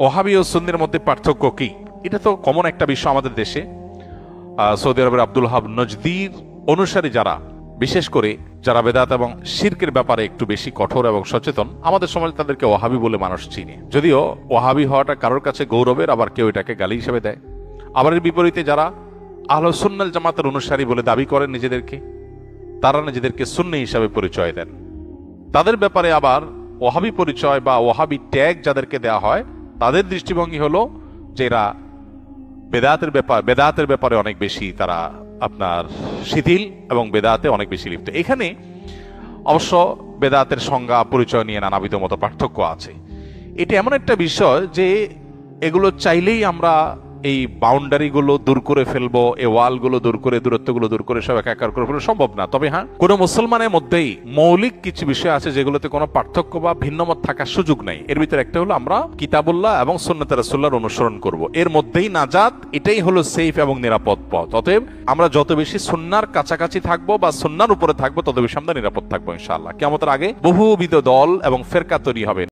ওহাবি ও সুন্নির মধ্যে পার্থক্য কি? এটা তো কমন একটা বিষয় আমাদের দেশে। সৌদি আরবের আব্দুল ওহাব নজদির অনুসারী যারা, বিশেষ করে যারা বেদাত এবং শিরকের ব্যাপারে একটু বেশি কঠোর এবং সচেতন, আমাদের সমাজে তাদেরকে ওহাবি বলে মানুষ চিনে। যদিও ওহাবি হওয়াটা কারোর কাছে গৌরবের, আবার কেউ এটাকে গালি হিসেবে দেয়। আবার এর বিপরীতে যারা আহলে সুন্নাত জামাতের অনুসারী বলে দাবি করেন নিজেদেরকে, তারা নিজেদেরকে সুন্নি হিসাবে পরিচয় দেন। তাদের ব্যাপারে আবার ওহাবি পরিচয় বা ওহাবি ট্যাগ যাদেরকে দেওয়া হয়, তাদের দৃষ্টিভঙ্গি হলো যে এরা বেদাতের ব্যাপারে অনেক বেশি তারা আপনার শিথিল এবং বেদাতে অনেক বেশি লিপ্ত। এখানে অবশ্য বেদাতের সংজ্ঞা পরিচয় নিয়ে নানাবিধ মতো পার্থক্য আছে। এটা এমন একটা বিষয় যে এগুলো চাইলেই আমরা এই বাউন্ডারিগুলো দূর করে ফেলবো, এই ওয়ালগুলো দূর করে, দূরত্বগুলো দূর করে সব একাকার করে ফেলবো সম্ভব না। তবে হ্যাঁ, কোন মুসলমানের মধ্যেই মৌলিক কিছু বিষয় আছে যেগুলোতে কোনো পার্থক্য বা ভিন্নমত থাকার সুযোগ নাই। এর ভিতরে একটা হলো আমরা কিতাবুল্লাহ এবং সুন্নাতে রাসূলুল্লাহর অনুসরণ করব। এর মধ্যেই নাজাত, এটাই হলো সেফ এবং নিরাপদ পথ। অতএব আমরা যত বেশি সুন্নাহর কাছাকাছি থাকবো বা সুন্নাহর উপরে থাকবো, তত বেশি আমরা নিরাপদ থাকবো ইনশাআল্লাহ। কিয়ামতের আগে বহুবিধ দল এবং ফেরকা তৈরি হবে।